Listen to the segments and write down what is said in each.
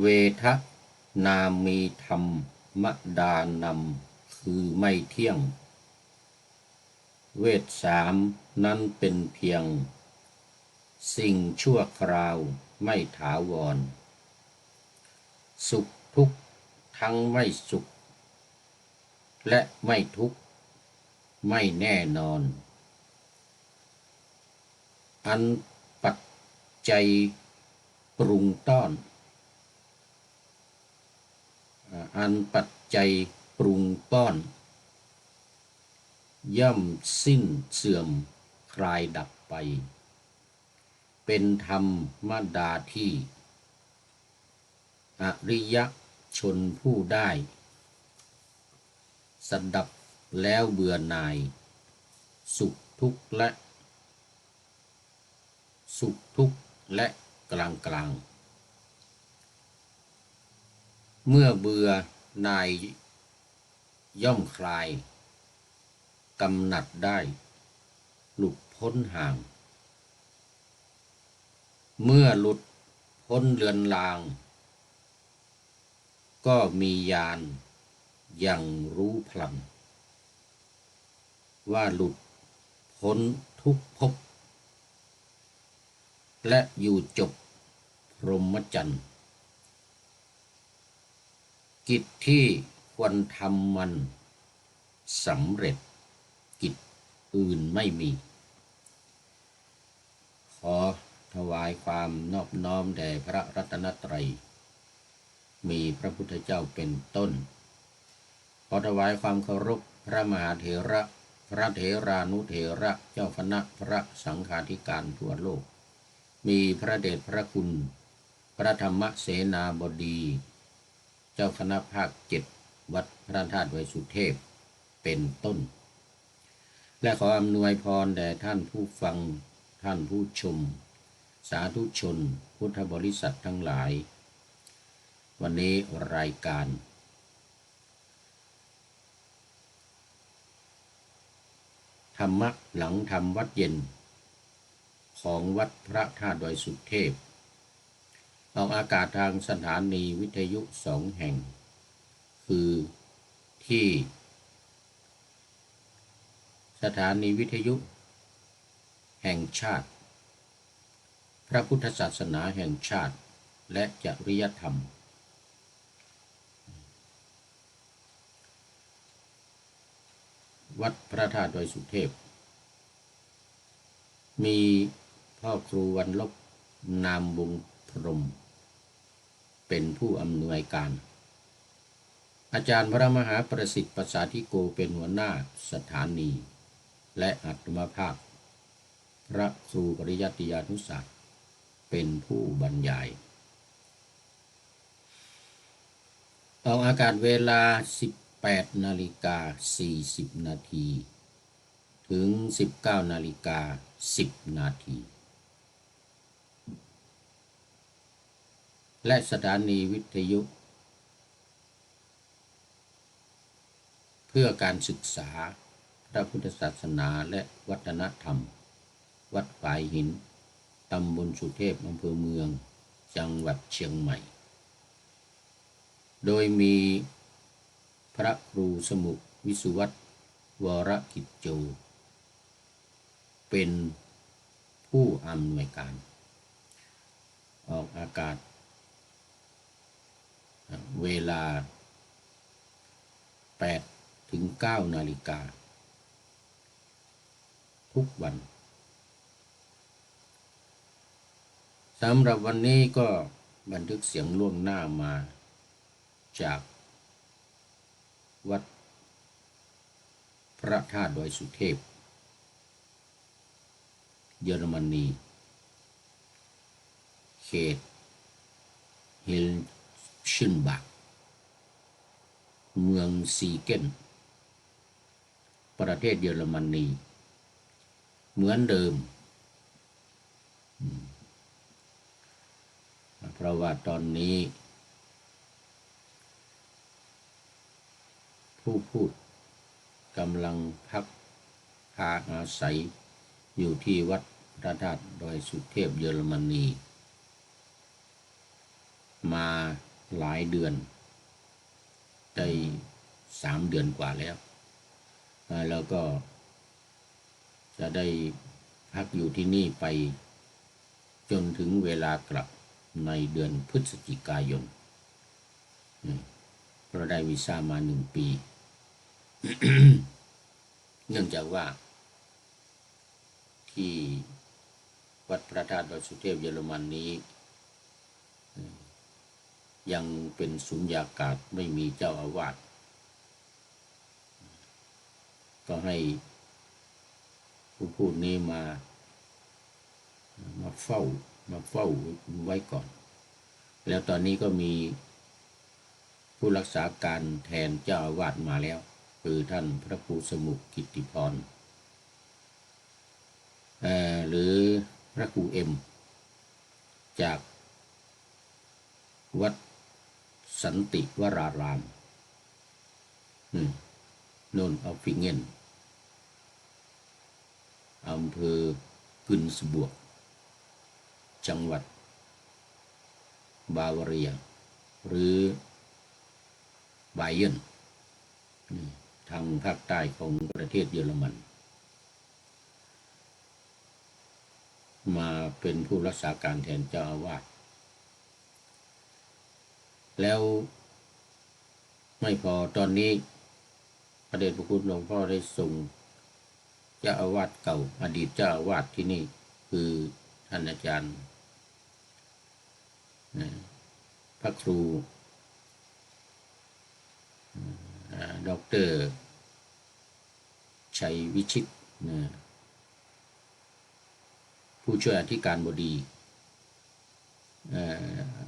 เวทนามีธรรมดานำคือไม่เที่ยงเวทสามนั้นเป็นเพียงสิ่งชั่วคราวไม่ถาวรสุขทุกข์ทั้งไม่สุขและไม่ทุกข์ไม่แน่นอนอันปัจจัยปรุงต้อนอันปัจจัยปรุงป้อนย่อมสิ้นเสื่อมคลายดับไปเป็นธรรมดาที่อริยชนผู้ได้สดับแล้วเบื่อหน่ายสุขทุกข์และกลางเมื่อเบื่อหน่ายย่อมคลายกำหนัดได้หลุดพ้นห่างเมื่อหลุดพ้นเลือนลางก็มีญาณอย่างรู้พลันว่าหลุดพ้นทุกภพและอยู่จบพรหมจรรย์กิจที่ควรทำมันสำเร็จกิจอื่นไม่มีขอถวายความนอบน้อมแด่พระรัตนตรัยมีพระพุทธเจ้าเป็นต้นขอถวายความเคารพพระมหาเถระพระเถรานุเถระเจ้าคณะพระสังฆาธิการทั่วโลกมีพระเดชพระคุณพระธรรมเสนาบดีเจ้าคณะภาค7วัดพระธาตุไวสุเทพเป็นต้นและขออำนวยพรแด่ท่านผู้ฟังท่านผู้ชมสาธุชนพุทธบริษัททั้งหลายวันนี้รายการธรรมะหลังธรรมวัดเย็นของวัดพระธาตุดอยสุเทพออกอากาศทางสถานีวิทยุ2 แห่งคือที่สถานีวิทยุแห่งชาติพระพุทธศาสนาแห่งชาติและจริยธรรมวัดพระธาตุดอยสุเทพมีพ่อครูวันลบนามวงพรหมเป็นผู้อำนวยการอาจารย์พระมหาประสิทธิ์ประสาธิโกเป็นหัวหน้าสถานีและอัตมภาพพระครูปริยัติยานุศาสตร์เป็นผู้บรรยายออกอากาศเวลา 18:40 นาทีถึง 19:10 นาทีและสถานีวิทยุเพื่อการศึกษาพระพุทธศาสนาและวัฒนธรรมวัดฝายหินตำบลสุเทพอำเภอเมืองจังหวัดเชียงใหม่โดยมีพระครูสมุวิสุวัตรวรกิจโจเป็นผู้อำนวยการออกอากาศเวลา 8 ถึง 9 นาฬิกาทุกวันสำหรับวันนี้ก็บันทึกเสียงล่วงหน้ามาจากวัดพระธาตุดอยสุเทพเยอรมนีเขตฮิลชินบักเมืองซีเกนประเทศเยอรมนีเหมือนเดิมเพราะว่าตอนนี้ผู้พูดกำลังพักพาอาศัยอยู่ที่วัดพระธาตุดอยสุเทพเยอรมนี มาหลายเดือนได้3 เดือนกว่าแล้วแล้วก็จะได้พักอยู่ที่นี่ไปจนถึงเวลากลับในเดือนพฤศจิกายนเพราะได้วีซ่ามา1 ปี เนื่องจากว่าที่วัดพระธาตุดอยสุเทพเยอรมันนี้ยังเป็นสุญญากาศไม่มีเจ้าอาวาสก็ให้ผู้พูดนี้มาเฝ้าไว้ก่อนแล้วตอนนี้ก็มีผู้รักษาการแทนเจ้าอาวาสมาแล้วคือท่านพระครูสมุขกิตติพรหรือพระครูเอ็มจากวัดสันติวรารามโน่นเอาฟิเงนอำเภอกึนสบวกจังหวัดบาวาเรียหรือไบเยนทางภาคใต้ของประเทศเยอรมันมาเป็นผู้รักษาการแทนเจ้าอาวาสแล้วไม่พอตอนนี้พระเดชพระคุณหลวงพ่อได้ส่งเจ้าอาวาสเก่าอดีตเจ้าอาวาสที่นี่คือท่านอาจารย์พระครูดร.ชัยวิชิตผู้ช่วยอธิการบดี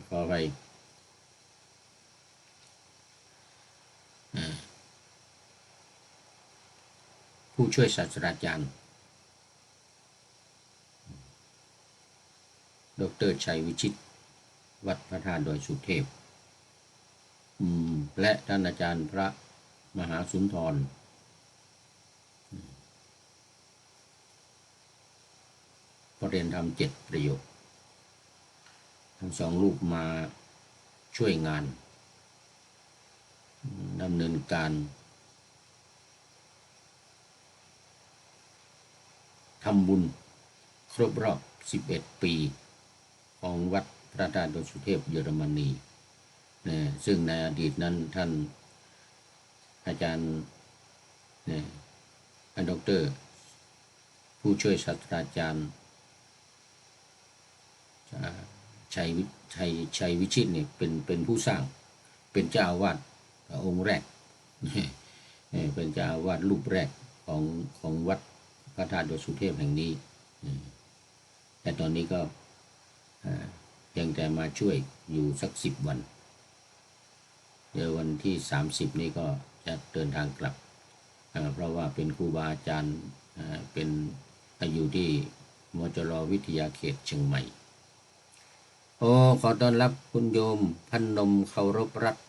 ขอไปผู้ช่วยศาสตราจารย์ดร.ชัยวิชิตวัดพระธาตุดอยสุเทพและท่านอาจารย์พระมหาสุนทรประเรียนธรรม7 ประโยคทั้ง2 รูปมาช่วยงานดำเนินการทำบุญครบรอบ11 ปีของวัดพระธาตุดอยสุเทพเยอรมนีซึ่งในอดีตนั้นท่านอาจารย์ดร.ผู้ช่วยศาสตราจารย์ชัยวิชิตเนี่ยเป็นผู้สร้างเป็นเจ้าอาวาสองค์แรกเป็นเจ้าอาวาสรูปแรกของวัดพระธาตุดอยสุเทพแห่งนี้แต่ตอนนี้ก็ยังแต่มาช่วยอยู่สัก10 วันเดี๋ยววันที่30นี้ก็จะเดินทางกลับเพราะว่าเป็นครูบาอาจารย์เป็นอยู่ที่มจร.วิทยาเขตเชียงใหม่ขอต้อนรับคุณโยมพันนมเคารพรัตน์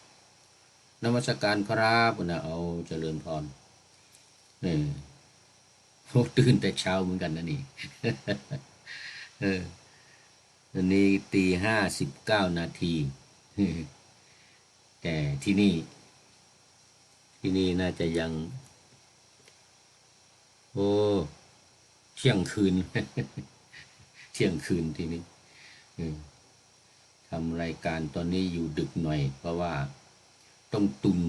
นมัสการครับนะเอาเจริญพรตื่นแต่เช้าเหมือนกันนะนี่อันนี้ตี 5 19 นาทีแต่ที่นี่น่าจะยังเที่ยงคืน เที่ยงคืนที่นี่ทำรายการตอนนี้อยู่ดึกหน่อยเพราะว่าต้องตุน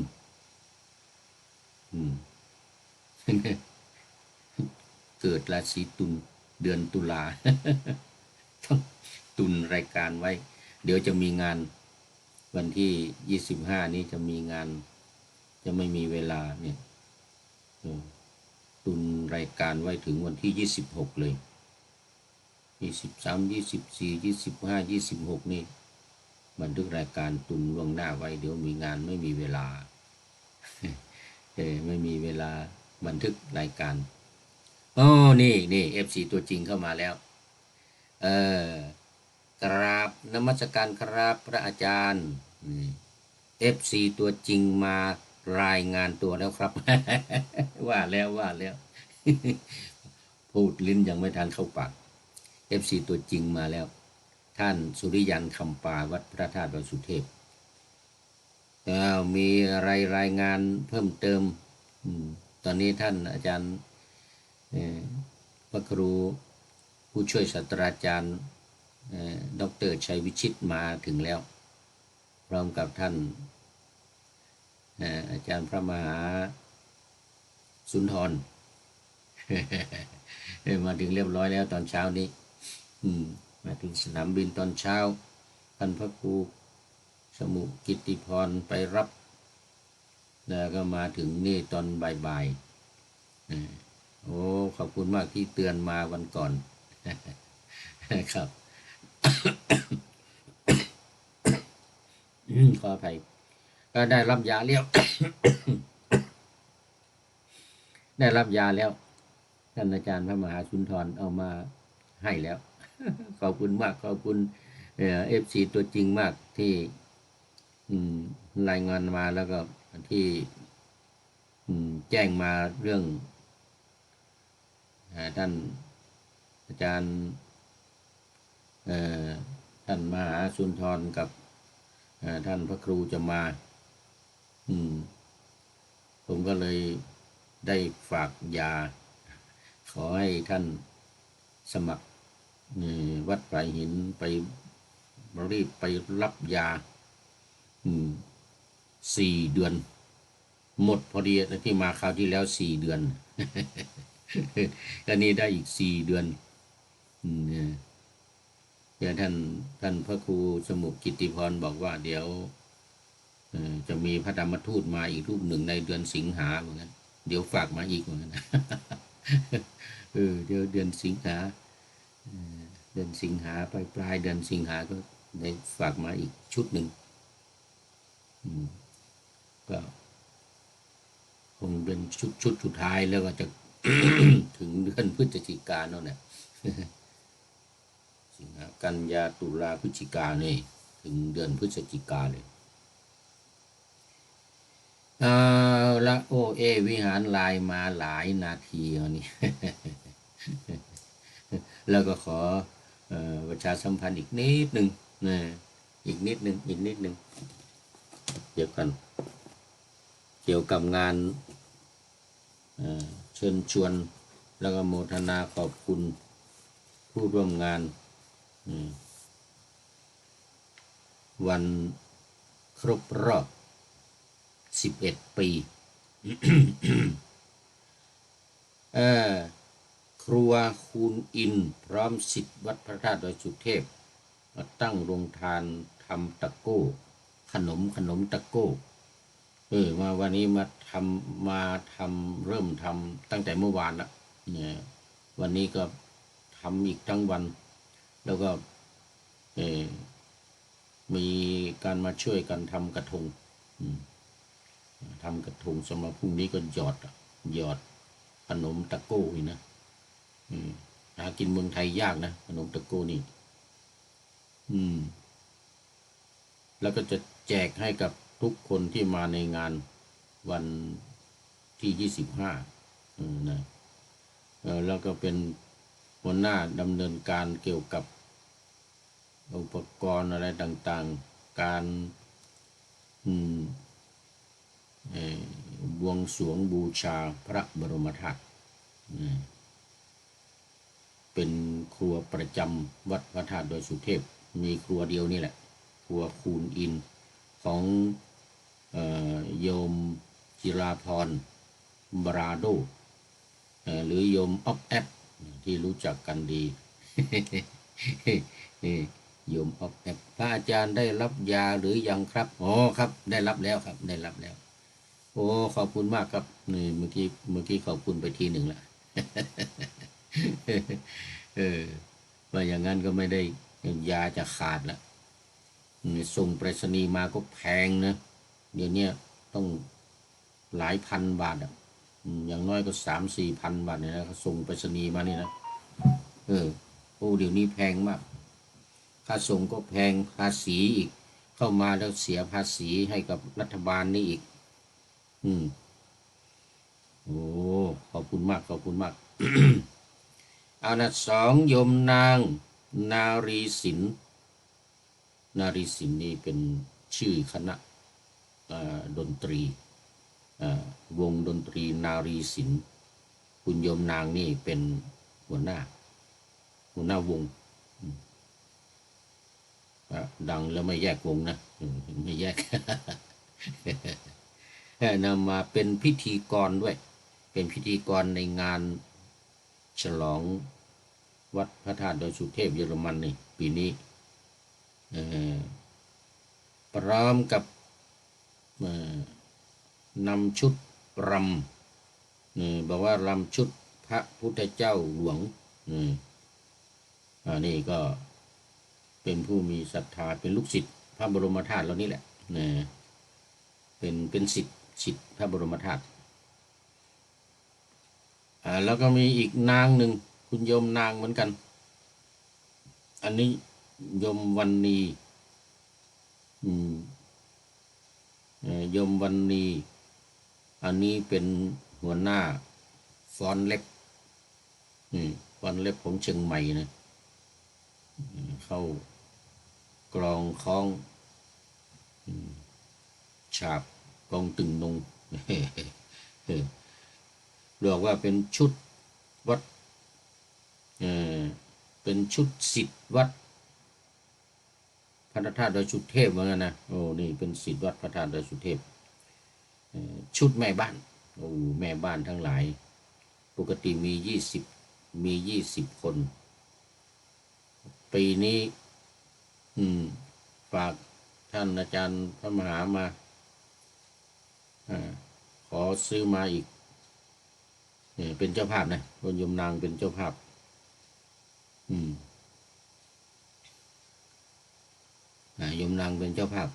เกิดราศีตุลเดือนตุลา ต้องตุนรายการไว้เดี๋ยวจะมีงานวันที่25นี้จะมีงานจะไม่มีเวลาเนี่ยตุนรายการไว้ถึงวันที่26เลย23 24 25 26นี่บันทึกรายการตุนล่วงหน้าไว้เดี๋ยวมีงานไม่มีเวลา ไม่มีเวลาบันทึกรายการนี่ FC ตัวจริงเข้ามาแล้วกราบนมัสการครับพระอาจารย์ FC ตัวจริงมารายงานตัวแล้วครับ ว่าแล้ว พูดลิ้นยังไม่ทันเข้าปาก FC ตัวจริงมาแล้ว ท่านสุริยันคำปาวัดพระธาตุดอยสุเทพมีอะไรรายงานเพิ่มเติมตอนนี้ท่านอาจารย์พระครูผู้ช่วยศาสตราจารย์ดร.ชัยวิชิตมาถึงแล้วพร้อมกับท่านอาจารย์พระมหาสุนทร มาถึงเรียบร้อยแล้วตอนเช้านี้มาถึงสนามบินตอนเช้าท่านพระครูสมุกิตติพรไปรับแล้วก็มาถึงนี่ตอนบ่ายๆโอ้ขอบคุณมากที่เตือนมาวันก่อน ครับขออภัยก็ได้รับยาแล้ว ได้รับยาแล้วท่านอาจารย์พระมหาสุนทรเอามาให้แล้ว ขอบคุณมากขอบคุณFC ตัวจริงมากที่รายงานมาแล้วก็ที่แจ้งมาเรื่องท่านอาจารย์ท่านมหาสุนทรกับท่านพระครูจะมาผมก็เลยได้ฝากยาขอให้ท่านสมัครวัดปลายหินไปรีบไปรับยา4 เดือนหมดพอดีที่มาคราวที่แล้ว4 เดือนก็นี้ได้อีก4 เดือนเดี๋ยวท่านพระครูสมุกิตติพรบอกว่าเดี๋ยวจะมีพระธรรมทูตมาอีกรูปหนึ่งในเดือนสิงหาเหมือนกันเดี๋ยวฝากมาอีกเหมือนกันเดี๋ยวเดือนสิงหาปลายเดือนสิงหาก็ได้ฝากมาอีกชุดหนึ่งก็คงเป็นชุดสุดท้ายแล้วก็จะ ถึงเดือนพฤศจิกายนนั่นแหละ สิงหากันยาตุลาพฤศจิกาเนี่ยถึงเดือนพฤศจิกาเลยละโอวิหารลายมาหลายนาทีนี่ แล้วก็ขอประชาสัมพันธ์อีกนิดหนึ่งอีกนิดหนึ่งเกี่ยวกับงานเชิญชวนแล้วก็โมทนาขอบคุณผู้ร่วมงานวันครบรอบ11 ปีครัวคูณอินพร้อมศิษย์วัดพระธาตุดอยสุเทพมาตั้งโรงทานทำตะโก้ขนมตะโก้มาวันนี้มาเริ่มทำตั้งแต่เมื่อวานละวันนี้ก็ทำอีกทั้งวันแล้วก็มีการมาช่วยกันทำกระทงสำหรับพรุ่งนี้ก็หยอดขนมตะโก้อีกนะหากินเมืองไทยยากนะขนมตะโก้นี่แล้วก็จะแจกให้กับทุกคนที่มาในงานวันที่25นะแล้วก็เป็นหัวหน้าดำเนินการเกี่ยวกับอุปกรณ์อะไรต่างๆการบวงสรวงบูชาพระบรมธาตุเป็นครัวประจำวัดพระธาตุดอยสุเทพมีครัวเดียวนี่แหละครัวคูณอินของโยมจิราพรบราโดหรือโยมอ๊อบแอปที่รู้จักกันดี โยมอ๊อบแอปพระอาจารย์ได้รับยาหรือยังครับอ๋อครับได้รับแล้วครับได้รับแล้วโอ้ขอบคุณมากครับนี่เมื่อกี้ขอบคุณไปทีหนึ่งละ ว่าอย่างนั้นก็ไม่ได้ยาจะขาดละส่งไปรษณีย์มาก็แพงนะเดี๋ยวนี้ต้องหลายพันบาทอย่างน้อยก็3-4 พันบาทเนี่ยนะส่งไปรษณีย์มานี่นะโอ้เดี๋ยวนี้แพงมากค่าส่งก็แพงภาษีอีกเข้ามาแล้วเสียภาษีให้กับรัฐบาลนี่อีกโอ้ขอบคุณมาก เอานะ2 โยมนางนารีศิลป์ นารีศิลป์นี่เป็นชื่อคณะดนตรีวงดนตรีนารีศิลป์คุณโยมนางนี่เป็นหัวหน้าวงดังแล้วไม่แยกวงนะไม่แยก นำมาเป็นพิธีกรด้วย เป็นพิธีกรในงานฉลองวัดพระธาตุดอยสุเทพเยอรมันนี่ปีนี้พร้อมกับนำชุดรำบอกว่ารำชุดพระพุทธเจ้าหลวงนี่ก็เป็นผู้มีศรัทธาเป็นลูกศิษย์พระบรมธาตุเรานี่แหละเป็นศิษย์พระบรมธาตุแล้วก็มีอีกนางหนึ่งคุณโยมนางเหมือนกัน อันนี้โยมวันนีโยมวันนีอันนี้เป็นหัวหน้าฟ้อนเล็บฟ้อนเล็บของเชียงใหม่นะเข้ากลองคล้องฉาบกองตึงนงเรียกว่าเป็นชุดวัดเป็นชุดศิษย์วัดพระธาตุดอยสุเทพเหมือนกันนะโอ้นี่เป็นศิษย์วัดพระธาตุดอยสุเทพชุดแม่บ้านโอ้แม่บ้านทั้งหลายปกติมี20คนปีนี้ฝากท่านอาจารย์พระมหามาขอซื้อมาอีกเป็นเจ้าภาพนะคุณโยมนางเป็นเจ้าภาพโยมนางเป็นเจ้าภาพ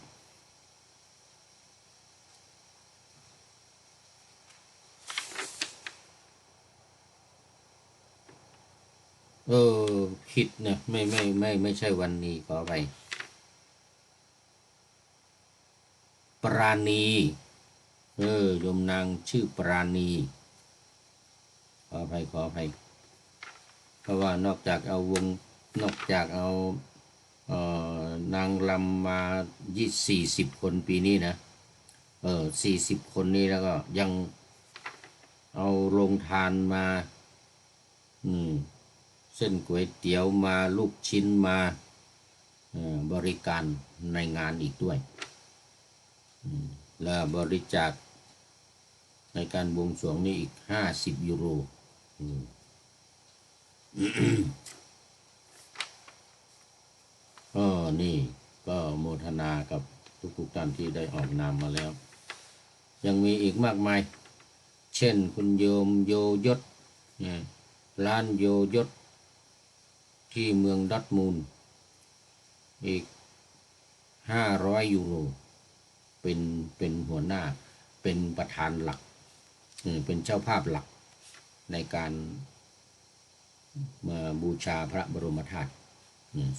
ผิดนะไม่ใช่วันนี้ขอไปปราณีโยมนางชื่อปราณีขออภัยเพราะว่านอกจากเอานางรำมา40 คนปีนี้นะ40 คนนี้แล้วก็ยังเอาโรงทานมาเส้นก๋วยเตี๋ยวมาลูกชิ้นมาบริการในงานอีกด้วยและบริจาคในการบวงสรวงนี้อีก50 ยูโรนี่ก็โมทนากับทุกท่านที่ได้ออกนามมาแล้วยังมีอีกมากมายเช่นคุณโยมโยยศร้านโยยศที่เมืองดอร์ทมุนด์อีก500 ยูโรเป็นหัวหน้าเป็นประธานหลักเป็นเจ้าภาพหลักในการมาบูชาพระบรมธาตุ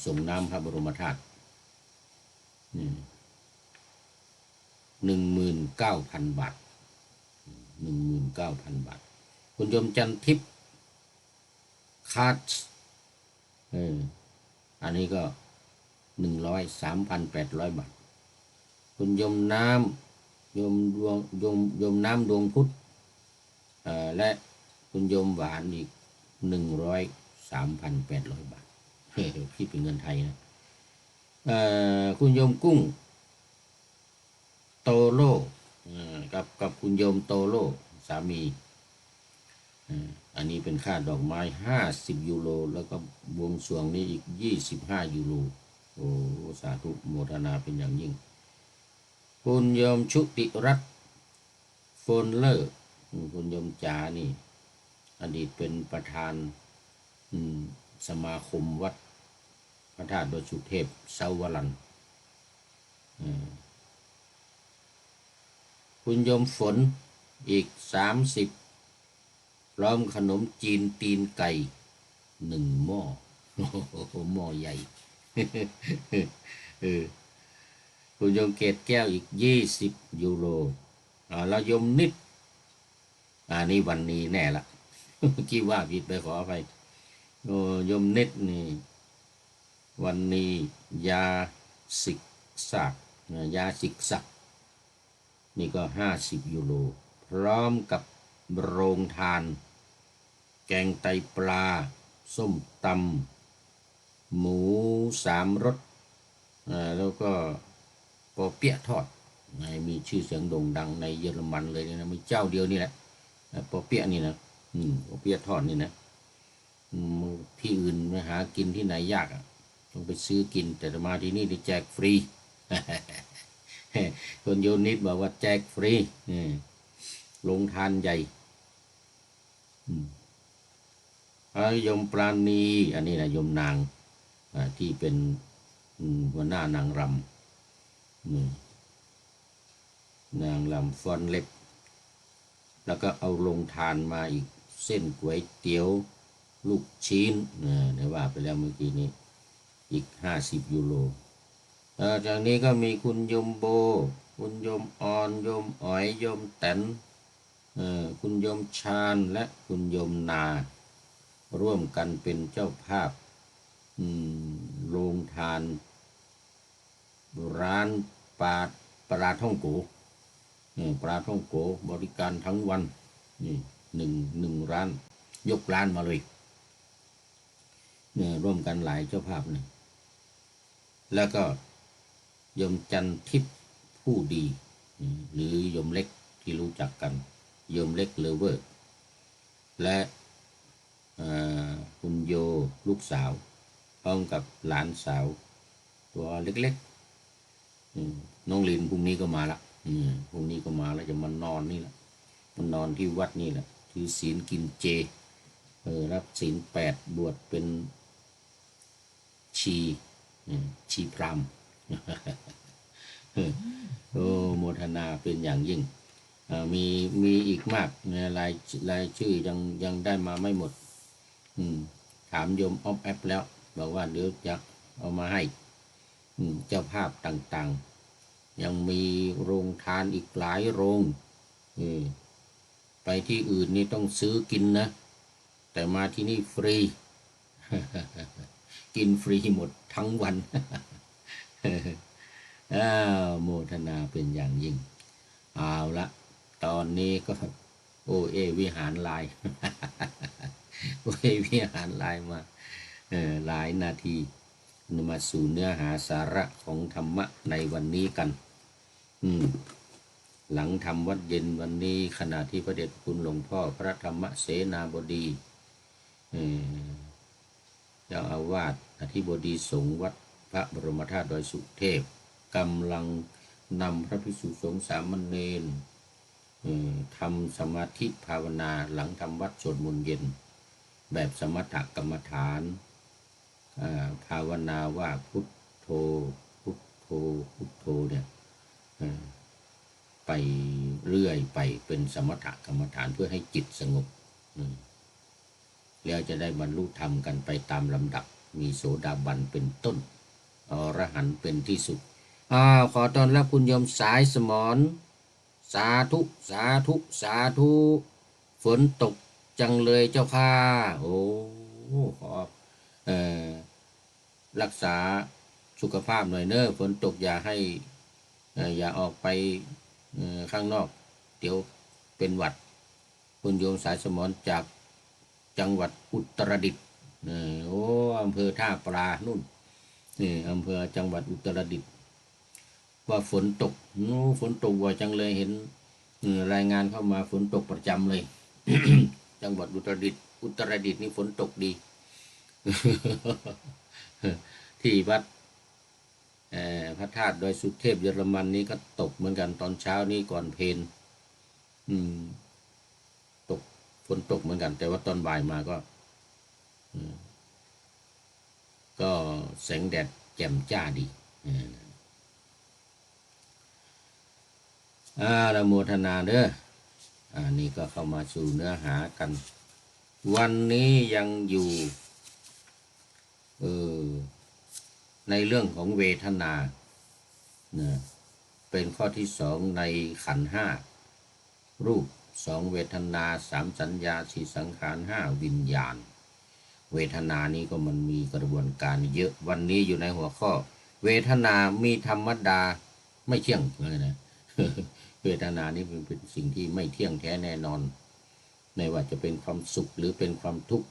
ส่งน้ำพระบรมธาตุ19,000 บาท19,000 บาทคุณโยมจันทิพย์คาร์อันนี้ก็3,800 บาทคุณโยมน้ำโยมน้ำดวงพุทธและคุณโยมหวานอีก3,800 บาทคิดเป็นเงินไทยนะคุณโยมกุ้งโตโล่กับคุณโยมโตโล่สามีอันนี้เป็นค่าดอกไม้50 ยูโรแล้วก็บวงสรวงนี้อีก25 ยูโรโอ้สาธุโมทนาเป็นอย่างยิ่งคุณโยมชุติรัตน์โฟนเลอร์คุณโยมจ๋านี่อดีตเป็นประธานสมาคมวัดพระธาตุดอยสุเทพเซาวลันคุณโยมฝนอีก30พร้อมขนมจีนตีนไก่1 หม้อหม้อใหญ่คุณโยมเกตแก้วอีก20 ยูโรแล้วโยมนิดนี่วันนี้แน่ละกี่ว่าผิดไปขออภัยโยมนิดนี่วันนี้ยา สิกซากยาสิกซักนี่ก็50 ยูโรพร้อมกับโรงทานแกงไตปลาส้มตำหมู3 รสแล้วก็ปอเปี๊ยะทอดมีชื่อเสียงโด่งดังในเยอรมันเลยนะมีเจ้าเดียวนี่แหละปอเปี๊ยะนี่นะปอเปี๊ยะทอดนี่นะที่อื่นไปหากินที่ไหนยากต้องไปซื้อกินแต่มาที่นี่ได้แจกฟรี คนโยนิดบอกว่าแจกฟรีลงทานใหญ่ยมปราณีอันนี้นะยมนางที่เป็นหัวหน้านางรำนางรำฟ้อนเล็บแล้วก็เอาลงทานมาอีกเส้นก๋วยเตี๋ยวลูกชิ้นได้ว่าไปแล้วเมื่อกี้นี้อีก50 ยูโรจากนี้ก็มีคุณยมโบคุณยมออนยมอ๋อยยมแตนคุณยมชาญและคุณยมนาร่วมกันเป็นเจ้าภาพโรงทานร้านปลาท่องโกปลาท่องโกบริการทั้งวันนี่หนึ่งร้านยกร้านมาเลยร่วมกันหลายเจ้าภาพนะแล้วก็ยมจันทิพย์ผู้ดีหรือยมเล็กที่รู้จักกันยมเล็กเลเวอร์และคุณโยลูกสาวพร้อมกับหลานสาวตัวเล็กๆน้องลินพรุ่งนี้ก็มาละพรุ่งนี้ก็มาแล้วจะมานอนนี่แหละมันนอนที่วัดนี่แหละถือศีลกินเจรับศีล8บวชเป็นชีพรามโอ้โมทนาเป็นอย่างยิ่งมีอีกมากรายชื่อยังได้มาไม่หมดถามโยมออฟแอปแล้วบอกว่าเดี๋ยวจะเอามาให้เจ้าภาพต่างๆยังมีโรงทานอีกหลายโรงไปที่อื่นนี่ต้องซื้อกินนะแต่มาที่นี่ฟรี กินฟรีหมดทั้งวันโมทนาเป็นอย่างยิ่งเอาละตอนนี้ก็โอเอวิหารลาย โอเอวิหารลายมาหลายนาทีมาสู่เนื้อหาสาระของธรรมะในวันนี้กันหลังทำวัดเย็นวันนี้ขณะที่พระเดชคุณหลวงพ่อพระธรรมเสนาบดีเจ้าอาวาสอธิบดีสงฆ์วัดพระบรมธาตุดอยสุเทพกำลังนำพระภิกษุสงฆ์สามเณรทำสมาธิภาวนาหลังทำวัดสวดมนต์เย็นแบบสมถกรรมฐานภาวนาว่าพุทโธพุทโธพุทโธเนี่ยไปเรื่อยไปเป็นสมถกรรมฐานเพื่อให้จิตสงบแล้วจะได้บรรลุธรรมกันไปตามลำดับมีโสดาบันเป็นต้นอรหันต์เป็นที่สุดขอต้อนรับคุณโยมสายสมรสาธุสาธุสาธุฝนตกจังเลยเจ้าค่ะโอ้ขอรักษาสุขภาพหน่อยเนอะฝนตกอย่าออกไปข้างนอกเดี๋ยวเป็นหวัดคุณโยมสายสมรจากจังหวัดอุตรดิตถ์อำเภอท่าปลานู่นอำเภอจังหวัดอุตรดิตถ์ว่าฝนตกบ่อยจังเลยเห็นรายงานเข้ามาฝนตกประจำเลย จังหวัดอุตรดิตถ์นี่ฝนตกดี ที่วัดพระธาตุดอยสุเทพเยอรมันนี้ก็ตกเหมือนกันตอนเช้านี้ก่อนเพลฝนตกเหมือนกันแต่ว่าตอนบ่ายมาก็แสงแดดแจ่มจ้าดีเราโมทนาเด้อนี่ก็เข้ามาสู่เนื้อหากันวันนี้ยังอยู่ในเรื่องของเวทนาเป็นข้อที่2ในขันธ์5รูป2เวทนา3สัญญา4สังขาร5วิญญาณเวทนานี้ก็มันมีกระบวนการเยอะวันนี้อยู่ในหัวข้อ เวทนามีธรรมดาไม่เที่ยงเลยนะ เวทนานี้เป็นสิ่งที่ไม่เที่ยงแท้แน่นอนไม่ว่าจะเป็นความสุขหรือเป็นความทุกข์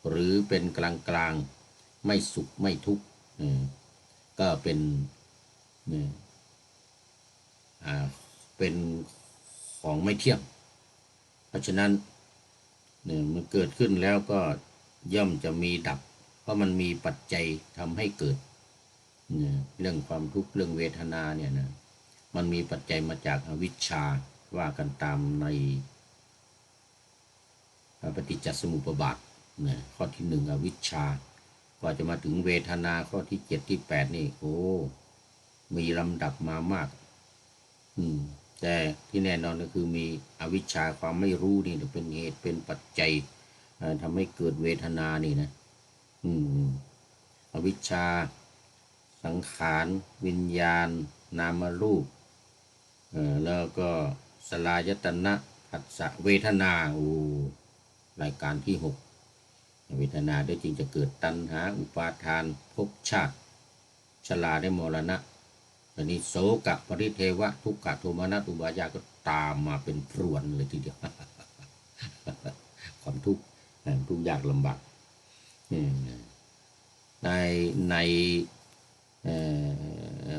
หรือเป็นกลางๆไม่สุขไม่ทุกข์ก็เป็นเป็นของไม่เที่ยงเพราะฉะนั้นมันเกิดขึ้นแล้วก็ย่อมจะมีดับเพราะมันมีปัจจัยทำให้เกิดเรื่องความทุกข์เรื่องเวทนาเนี่ยนะมันมีปัจจัยมาจากอวิชชาว่ากันตามในปฏิจจสมุปบาทข้อที่หนึ่งอวิชชากว่าจะมาถึงเวทนาข้อที่7ที่8นี่โอ้มีลำดับมามากแต่ที่แน่นอนก็คือมีอวิชชาความไม่รู้นี่เป็นเหตุเป็นปัจจัยทำให้เกิดเวทนานี่นะอวิชชาสังขารวิญญาณนามรูปแล้วก็สลายตนะผัสสะเวทนารายการที่6เวทนาได้จริงจะเกิดตัณหาอุปาทานภพชาติชราได้มรณะอันนี้โสกะปริเทวะทุกขะโทมนัสอุบายาก็ตามมาเป็นพรวนเลยทีเดียว ความทุกข์ทุกข์ยากลำบากใน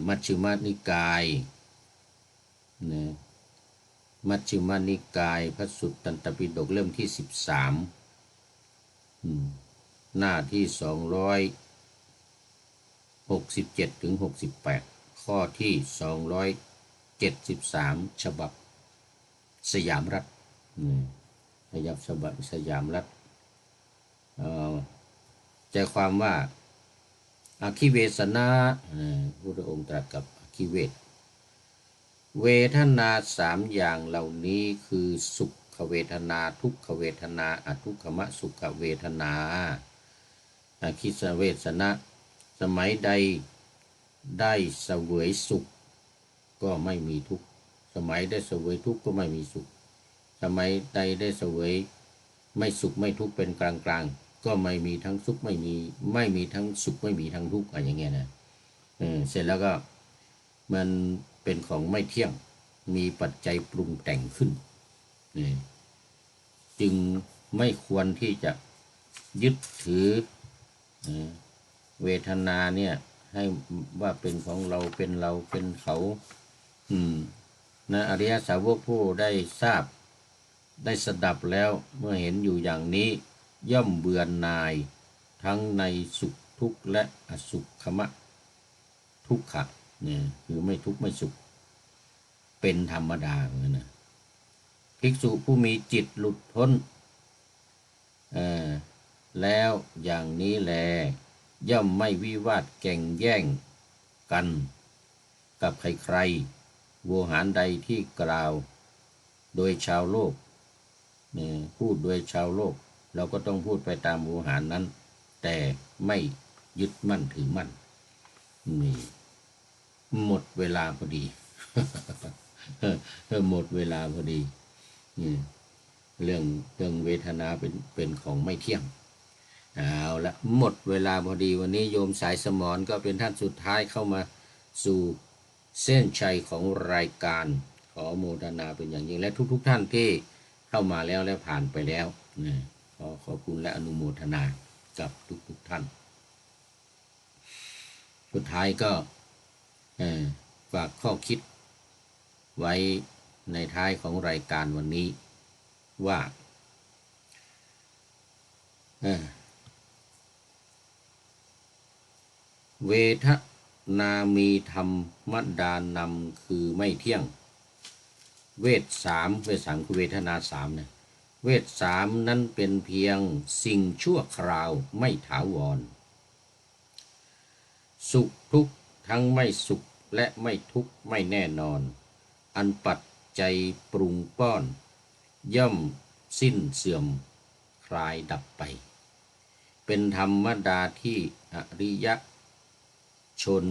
มัชฌิมานิกายมัชฌิมานิกายพระสุตตันตปิฎกเล่มที่13หน้าที่267ถึง68ข้อที่273ฉบับสยามรัฐฉบับสยามรัฐใจความว่าอคิเวสนะพระองค์ตรัสกับอคิเวสเวทนา3อย่างเหล่านี้คือสุขเวทนาทุกขเวทนาอทุกขมสุขเวทนาอคิสเวสนะสมัยใดได้เสวยสุขก็ไม่มีทุกข์สมัยได้เสวยทุกข์ก็ไม่มีสุขสมัยใดได้เสวยไม่สุขไม่ทุกข์เป็นกลางๆก็ไม่มีทั้งสุขไม่มีทั้งสุขไม่มีทั้งทุกข์อะไรอย่างเงี้ยนะเสร็จแล้วก็มันเป็นของไม่เที่ยงมีปัจจัยปรุงแต่งขึ้นจึงไม่ควรที่จะยึดถือเวทนาเนี่ยให้ว่าเป็นของเราเป็นเราเป็นเขาอริยสาวกผู้ได้ทราบได้สดับแล้วเมื่อเห็นอยู่อย่างนี้ย่อมเบื่อหน่ายทั้งในสุขทุกข์และอสุขมะทุกขะเนี่ยคือไม่ทุกข์ไม่สุขเป็นธรรมดาเหมือนกันนะภิกษุผู้มีจิตหลุดพ้นแล้วอย่างนี้แลย่อมไม่วิวาทแก่งแย่งกันกับใครๆโวหารใดที่กล่าวโดยชาวโลกพูดโดยชาวโลกเราก็ต้องพูดไปตามโวหารนั้นแต่ไม่ยึดมั่นถือมั่นนี่หมดเวลาพอดี หมดเวลาพอดีเรื่องเวทนาเป็นของไม่เที่ยงเอาละหมดเวลาพอดีวันนี้โยมสายสมรก็เป็นท่านสุดท้ายเข้ามาสู่เส้นชัยของรายการขอโมทนาเป็นอย่างยิ่งและทุกท่านที่เข้ามาแล้วและผ่านไปแล้วขอขอบคุณและอนุโมทนากับทุกท่านสุดท้ายก็ฝากข้อคิดไว้ในท้ายของรายการวันนี้ว่าเวทนามีธรรมดานำคือไม่เที่ยงเวท3คือเวทนา3นะเวท3นั้นเป็นเพียงสิ่งชั่วคราวไม่ถาวรสุขทุกข์ทั้งไม่สุขและไม่ทุกข์ไม่แน่นอนอันปัจจัยปรุงป้อนย่อมสิ้นเสื่อมคลายดับไปเป็นธรรมดาที่อริยชน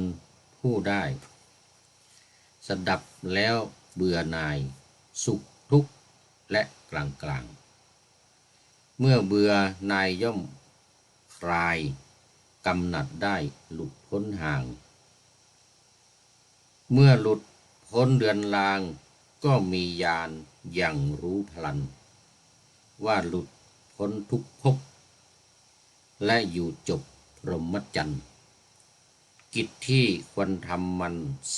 ผู้ได้สดับแล้วเบื่อหน่ายสุขทุกข์และกลางเมื่อเบื่อหน่ายย่อมคลายกำหนัดได้หลุดพ้นห่าง เมื่อหลุดพ้นเรือนรางก็มีญาณอย่างรู้พลันว่าหลุดพ้นทุกภพและอยู่จบพรหมจรรย์กิจที่ควรทำมัน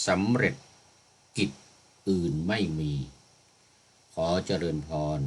สำเร็จกิจอื่นไม่มีขอเจริญพร